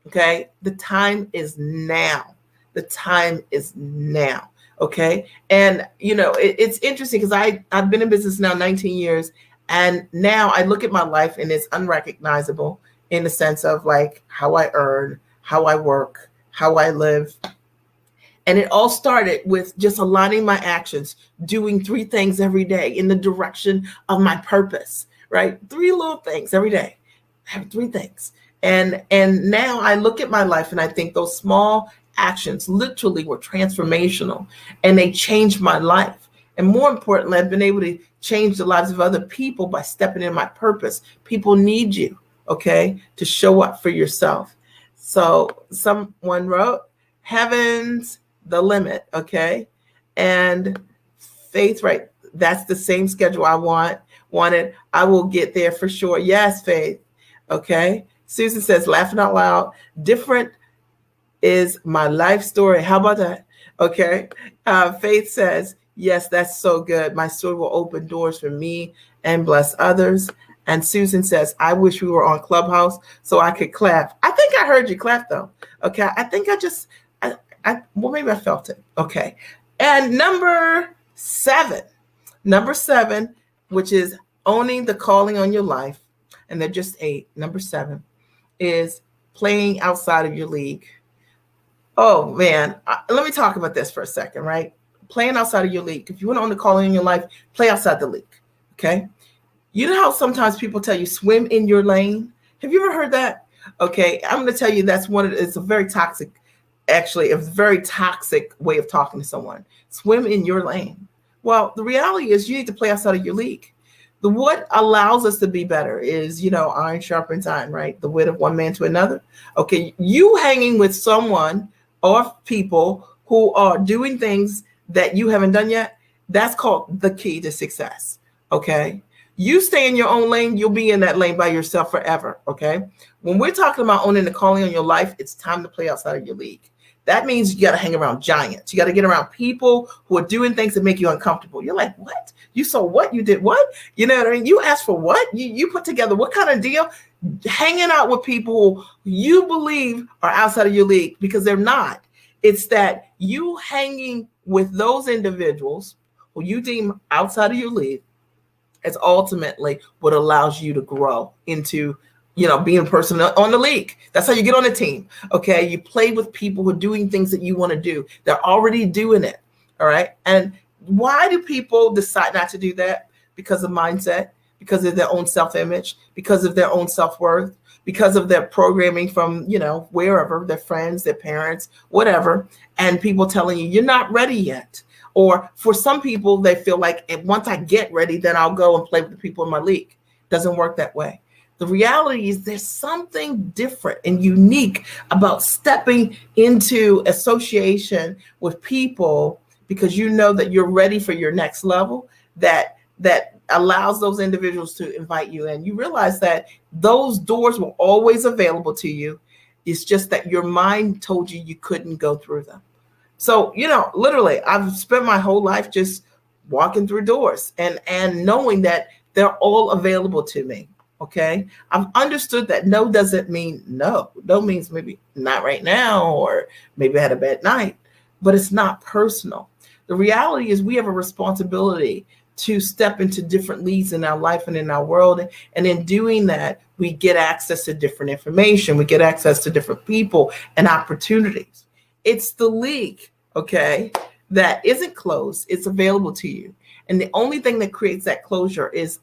Okay. The time is now. The time is now. Okay. And, it's interesting because I've been in business now 19 years. And now I look at my life and it's unrecognizable in the sense of like how I earn, how I work, how I live. And it all started with just aligning my actions, doing 3 things every day in the direction of my purpose, right? 3 little things every day. I have 3 things. And now I look at my life and I think those small actions literally were transformational and they changed my life. And more importantly, I've been able to change the lives of other people by stepping in my purpose. People need you, okay, to show up for yourself. So someone wrote, heaven's the limit, okay? And Faith, right, that's the same schedule I wanted. I will get there for sure. Yes, Faith. Okay. Susan says, laughing out loud. Different is my life story. How about that? Okay. Faith says, yes, that's so good. My story will open doors for me and bless others. And Susan says, I wish we were on Clubhouse so I could clap. I think I heard you clap though. Okay. I think well, maybe I felt it. Okay. And number seven, which is owning the calling on your life. And they're just 8. Number 7 is playing outside of your league. Oh man, let me talk about this for a second, right? Playing outside of your league. If you want to own the calling in your life, play outside the league. Okay. You know how sometimes people tell you swim in your lane? Have you ever heard that? Okay. I'm going to tell you it's a very toxic way of talking to someone. Swim in your lane. Well, the reality is you need to play outside of your league. What allows us to be better is, iron sharpens iron, right? The wit of one man to another. Okay. You hanging with someone or people who are doing things that you haven't done yet, that's called the key to success. Okay. You stay in your own lane, you'll be in that lane by yourself forever. Okay. When we're talking about owning the calling on your life, it's time to play outside of your league. That means you got to hang around giants. You got to get around people who are doing things that make you uncomfortable. You're like, what? You saw what? You did what? You know what I mean? You asked for what? You put together what kind of deal? Hanging out with people you believe are outside of your league, because they're not. It's that you hanging with those individuals who you deem outside of your league is ultimately what allows you to grow into being a person on the league. That's how you get on a team. Okay. You play with people who are doing things that you want to do. They're already doing it. All right. And why do people decide not to do that? Because of mindset, because of their own self-image, because of their own self-worth, because of their programming from, wherever, their friends, their parents, whatever. And people telling you, you're not ready yet. Or for some people, they feel like once I get ready, then I'll go and play with the people in my league. Doesn't work that way. The reality is there's something different and unique about stepping into association with people because you know that you're ready for your next level, that allows those individuals to invite you in. You realize that those doors were always available to you. It's just that your mind told you you couldn't go through them. So, literally, I've spent my whole life just walking through doors and knowing that they're all available to me. Okay. I've understood that no doesn't mean no. No means maybe not right now, or maybe I had a bad night, but it's not personal. The reality is we have a responsibility to step into different leads in our life and in our world. And in doing that, we get access to different information. We get access to different people and opportunities. It's the league, okay, that isn't closed. It's available to you. And the only thing that creates that closure is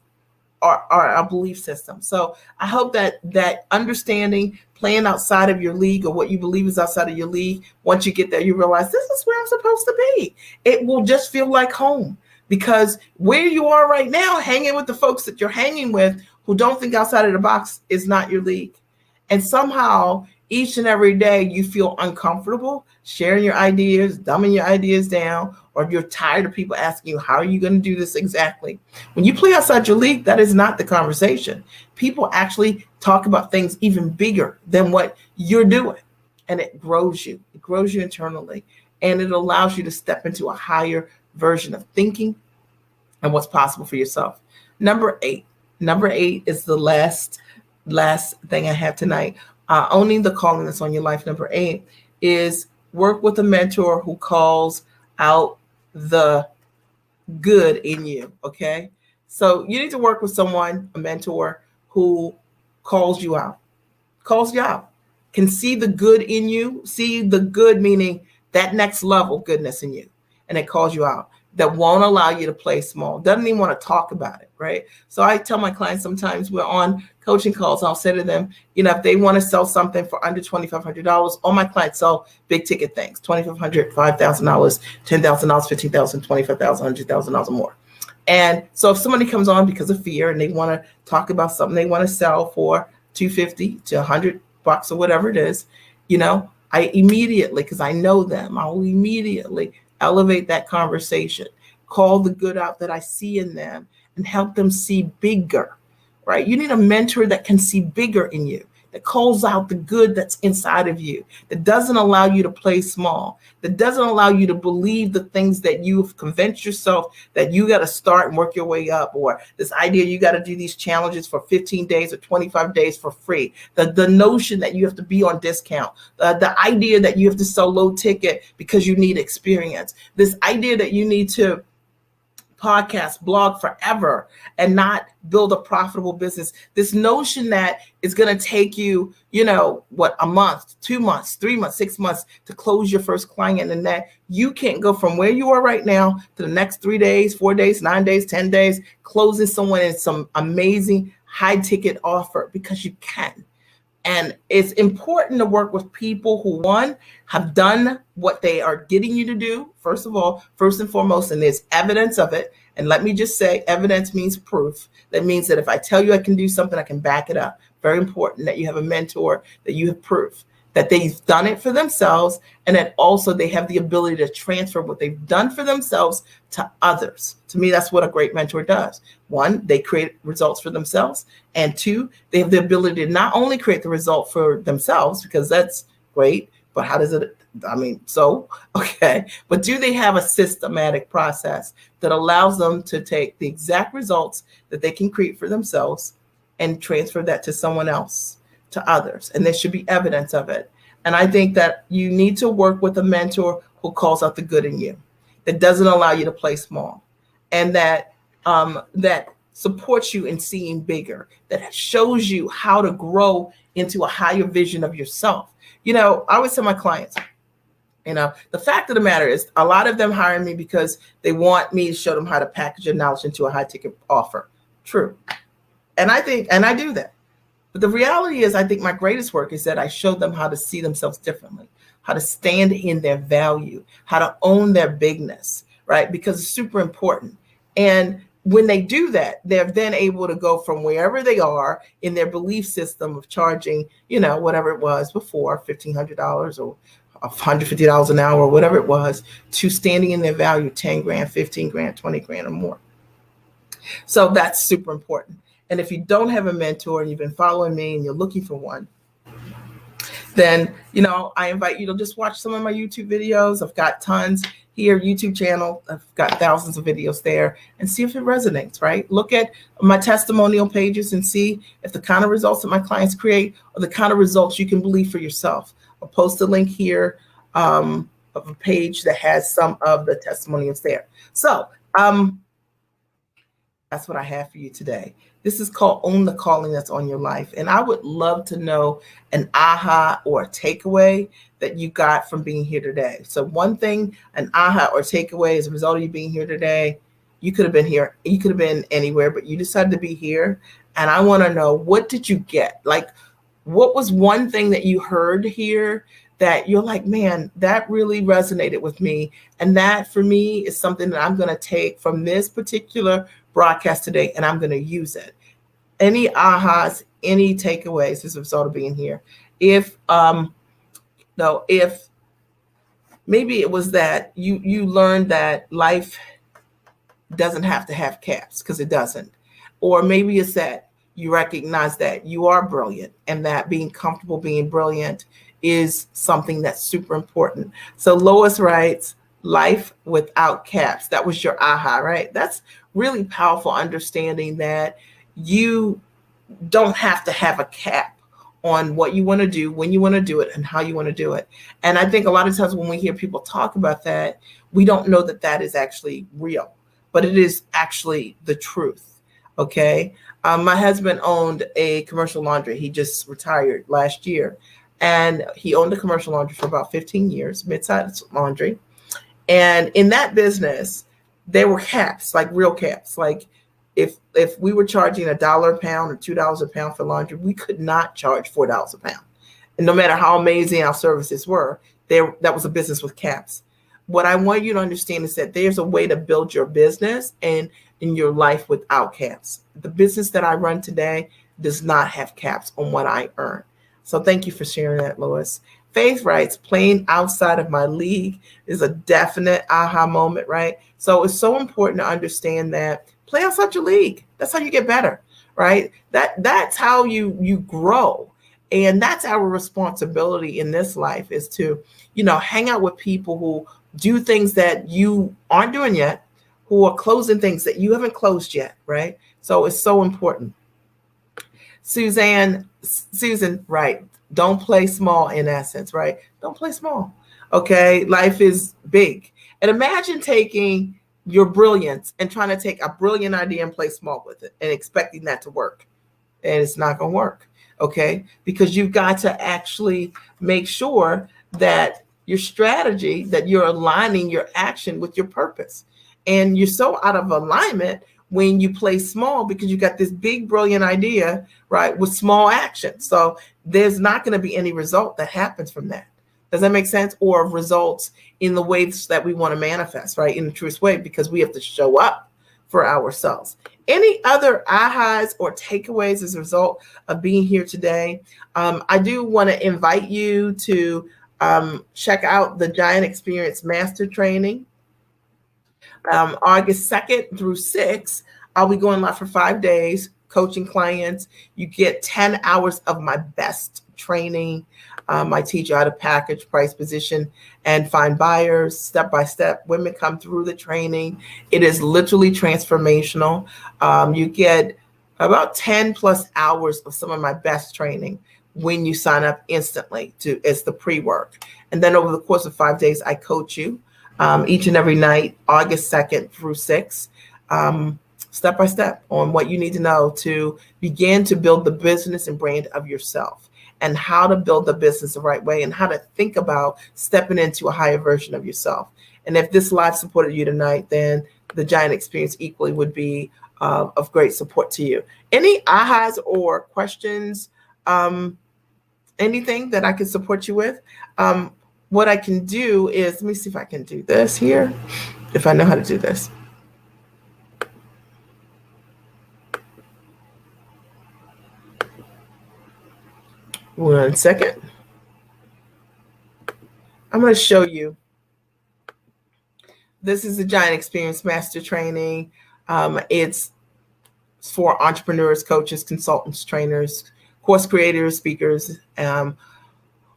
our belief system. So I hope that understanding, playing outside of your league or what you believe is outside of your league, once you get there, you realize this is where I'm supposed to be. It will just feel like home, because where you are right now, hanging with the folks that you're hanging with who don't think outside of the box is not your league. And somehow each and every day you feel uncomfortable sharing your ideas, dumbing your ideas down, or you're tired of people asking you, how are you going to do this exactly? When you play outside your league, that is not the conversation. People actually talk about things even bigger than what you're doing. And it grows you. It grows you internally. And it allows you to step into a higher version of thinking and what's possible for yourself. Number 8 is the last thing I have tonight. Owning the calling that's on your life. Number 8 is work with a mentor who calls out the good in you. Okay. So you need to work with someone, a mentor who calls you out, can see the good in you, see the good, meaning that next level goodness in you. And it calls you out, that won't allow you to play small, doesn't even want to talk about it, right? So I tell my clients sometimes we're on coaching calls, I'll say to them, if they want to sell something for under $2,500, all my clients sell big ticket things, $2,500, $5,000, $10,000, $15,000, $25,000, $100,000 or more. And so if somebody comes on because of fear and they want to talk about something they want to sell for $250 to $100 or whatever it is, I immediately, because I know them, I'll immediately elevate that conversation, call the good out that I see in them, and help them see bigger. right? You need a mentor that can see bigger in you, that calls out the good that's inside of you, that doesn't allow you to play small, that doesn't allow you to believe the things that you've convinced yourself that you got to start and work your way up, or this idea you got to do these challenges for 15 days or 25 days for free, the notion that you have to be on discount, the idea that you have to sell low ticket because you need experience, this idea that you need to podcast, blog forever and not build a profitable business. This notion that it's going to take you, a month, 2 months, 3 months, 6 months to close your first client, and that you can't go from where you are right now to the next 3 days, 4 days, 9 days, 10 days, closing someone in some amazing high ticket offer, because you can. And it's important to work with people who, one, have done what they are getting you to do, first and foremost, and there's evidence of it. And let me just say, evidence means proof. That means that if I tell you I can do something, I can back it up. Very important that you have a mentor, that you have proof that they've done it for themselves, and that also they have the ability to transfer what they've done for themselves to others. To me, that's what a great mentor does. One, they create results for themselves, and two, they have the ability to not only create the result for themselves, because that's great, but how does it, okay, but do they have a systematic process that allows them to take the exact results that they can create for themselves and transfer that to someone else, to others? And there should be evidence of it. And I think that you need to work with a mentor who calls out the good in you, that doesn't allow you to play small, and that supports you in seeing bigger, that shows you how to grow into a higher vision of yourself. I always tell my clients, the fact of the matter is, a lot of them hire me because they want me to show them how to package their knowledge into a high ticket offer. True. And I do that. But the reality is, I think my greatest work is that I show them how to see themselves differently, how to stand in their value, how to own their bigness, right? Because it's super important. And when they do that, they're then able to go from wherever they are in their belief system of charging, whatever it was before, $1,500 or $150 an hour, or whatever it was, to standing in their value, 10 grand, 15 grand, 20 grand or more. So that's super important. And if you don't have a mentor and you've been following me and you're looking for one, then, I invite you to just watch some of my YouTube videos. I've got tons here, YouTube channel. I've got thousands of videos there, and see if it resonates, right? Look at my testimonial pages and see if the kind of results that my clients create are the kind of results you can believe for yourself. I'll post a link here of a page that has some of the testimonials there. So that's what I have for you today. This is called Own the Calling That's on Your Life. And I would love to know an aha or a takeaway that you got from being here today. So one thing, an aha or takeaway as a result of you being here today, you could have been here, you could have been anywhere, but you decided to be here. And I want to know, what did you get? Like, what was one thing that you heard here that you're like, man, that really resonated with me. And that for me is something that I'm going to take from this particular broadcast today, and I'm going to use it. Any ahas, any takeaways as a result of being here? If maybe it was that you learned that life doesn't have to have caps, because it doesn't. Or maybe it's that you recognize that you are brilliant, and that being comfortable being brilliant is something that's super important. So Lois writes, life without caps. That was your aha, right? That's really powerful, understanding that you don't have to have a cap on what you want to do, when you want to do it, and how you want to do it. And I think a lot of times when we hear people talk about that, we don't know that that is actually real, but it is actually the truth. Okay. My husband owned a commercial laundry. He just retired last year, and he owned a commercial laundry for about 15 years, mid-sized laundry. And in that business, there were caps, like real caps. Like if we were charging $1 a pound or $2 a pound for laundry, we could not charge $4 a pound. And no matter how amazing our services were, that was a business with caps. What I want you to understand is that there's a way to build your business and in your life without caps. The business that I run today does not have caps on what I earn. So thank you for sharing that, Lois. Faith writes, playing outside of my league is a definite aha moment, right? So it's so important to understand that play outside your league. That's how you get better, right? That's how you grow. And that's our responsibility in this life, is to, hang out with people who do things that you aren't doing yet, who are closing things that you haven't closed yet, right? So it's so important. Susan, right. Don't play small, in essence, right? Don't play small. Okay. Life is big. And imagine taking your brilliance and trying to take a brilliant idea and play small with it and expecting that to work. And it's not going to work. Okay. Because you've got to actually make sure that your strategy, that you're aligning your action with your purpose. And you're so out of alignment when you play small, because you got this big, brilliant idea, right, with small action. So there's not going to be any result that happens from that. Does that make sense? Or results in the ways that we want to manifest, right, in the truest way, because we have to show up for ourselves. Any other ahas or takeaways as a result of being here today? I do want to invite you to check out the Giant Experience Master Training. August 2nd through 6th, I'll be going live for 5 days, coaching clients. You get 10 hours of my best training. I teach you how to package, price, position, and find buyers step by step. Women come through the training. It is literally transformational. You get about 10 plus hours of some of my best training when you sign up instantly. It's the pre-work. And then over the course of 5 days, I coach you each and every night, August 2nd through 6th, step by step on what you need to know to begin to build the business and brand of yourself, and how to build the business the right way, and how to think about stepping into a higher version of yourself. And if this live supported you tonight, then the Giant Experience equally would be of great support to you. Any ahas or questions? Anything that I can support you with? What I can do is, let me see if I can do this here, if I know how to do this. One second. I'm going to show you. This is the Giant Experience Master Training. It's for entrepreneurs, coaches, consultants, trainers, course creators, speakers,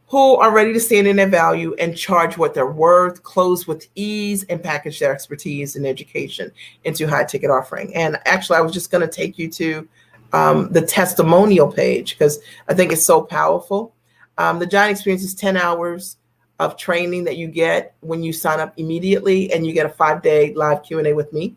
who are ready to stand in their value and charge what they're worth, close with ease, and package their expertise and education into high ticket offering. And actually, I was just going to take you to the testimonial page, because I think it's so powerful. The Giant Experience is 10 hours of training that you get when you sign up immediately, and you get a 5-day live Q&A with me.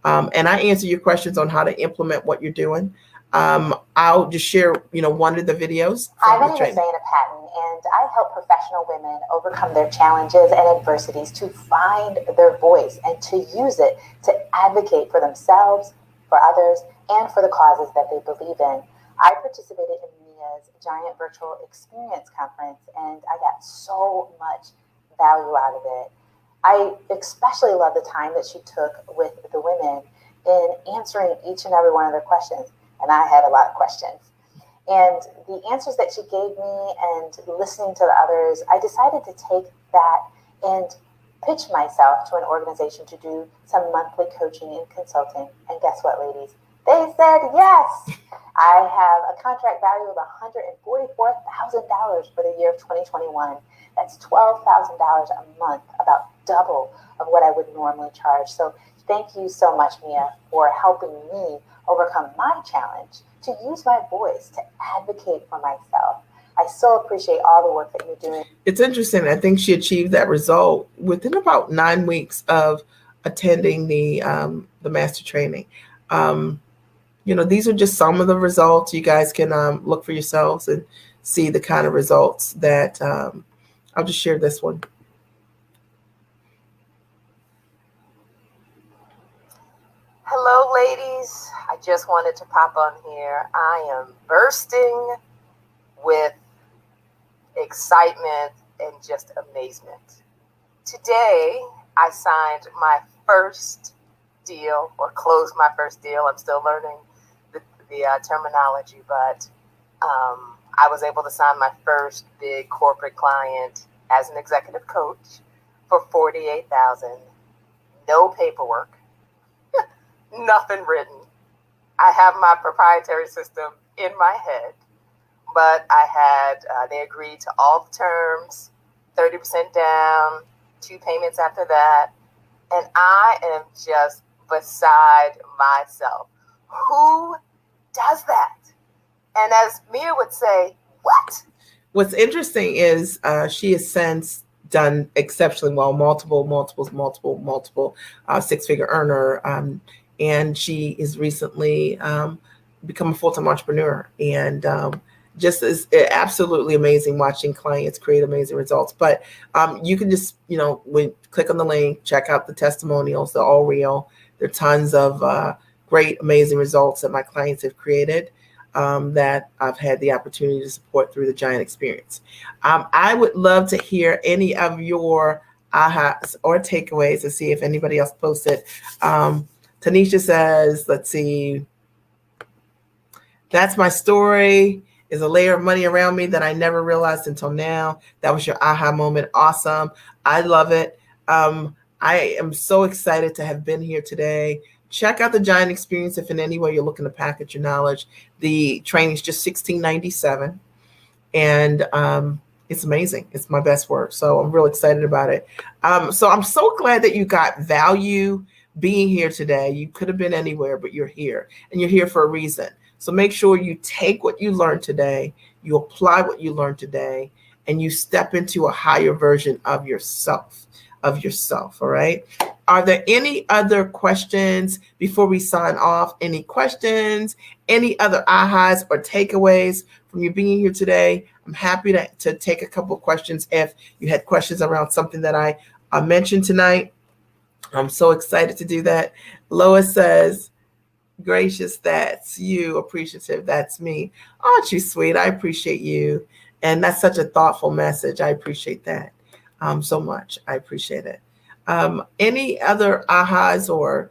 And I answer your questions on how to implement what you're doing. I'll just share, one of the videos. Hi, my name is Zaina Patton, and I help professional women overcome their challenges and adversities to find their voice and to use it to advocate for themselves, for others, and for the causes that they believe in. I participated in Mia's Giant Virtual Experience Conference, and I got so much value out of it. I especially love the time that she took with the women in answering each and every one of their questions. And I had a lot of questions. And the answers that she gave me and listening to the others, I decided to take that and pitch myself to an organization to do some monthly coaching and consulting. And guess what, ladies? They said yes. I have a contract value of $144,000 for the year of 2021. That's $12,000 a month, about double of what I would normally charge. So thank you so much, Mia, for helping me overcome my challenge, to use my voice, to advocate for myself. I so appreciate all the work that you're doing. It's interesting. I think she achieved that result within about 9 weeks of attending the master training. These are just some of the results. You guys can look for yourselves and see the kind of results that I'll just share this one. Hello, ladies. I just wanted to pop on here. I am bursting with excitement and just amazement. Today, I signed my first deal, or closed my first deal. I'm still learning the terminology, but I was able to sign my first big corporate client as an executive coach for $48,000. No paperwork. Nothing written. I have my proprietary system in my head, but I had, they agreed to all the terms, 30% down, 2 payments after that. And I am just beside myself. Who does that? And as Mia would say, what? What's interesting is she has since done exceptionally well, multiple six-figure earner. And she is recently become a full-time entrepreneur. And just is absolutely amazing watching clients create amazing results. But you can just, click on the link, check out the testimonials. They're all real. There are tons of great, amazing results that my clients have created that I've had the opportunity to support through the Giant Experience. I would love to hear any of your ahas or takeaways to see if anybody else posted. Tanisha says, let's see, that's my story. Is a layer of money around me that I never realized until now. That was your aha moment. Awesome. I love it. I am so excited to have been here today. Check out the Giant Experience if in any way you're looking to package your knowledge. The training is just $16.97, and it's amazing. It's my best work, so I'm real excited about it. So I'm so glad that you got value being here today. You could have been anywhere, but you're here, and you're here for a reason. So make sure you take what you learned today, you apply what you learned today, and you step into a higher version of yourself, all right? Are there any other questions before we sign off? Any questions, any other ahas or takeaways from you being here today? I'm happy to take a couple of questions if you had questions around something that I mentioned tonight. I'm so excited to do that. Lois says, gracious, that's you. Appreciative, that's me. Aren't you sweet? I appreciate you. And that's such a thoughtful message. I appreciate that so much. I appreciate it. Any other ahas or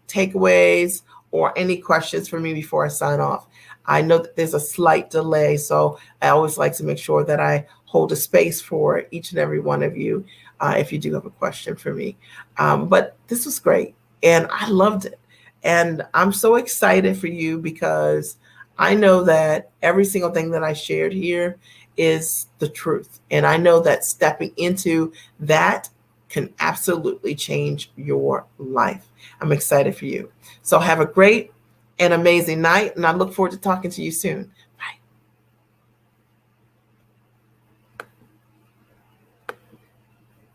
takeaways or any questions for me before I sign off? I know that there's a slight delay, so I always like to make sure that I hold a space for each and every one of you if you do have a question for me. But this was great, and I loved it. And I'm so excited for you because I know that every single thing that I shared here is the truth. And I know that stepping into that can absolutely change your life. I'm excited for you. So have a great and amazing night, and I look forward to talking to you soon.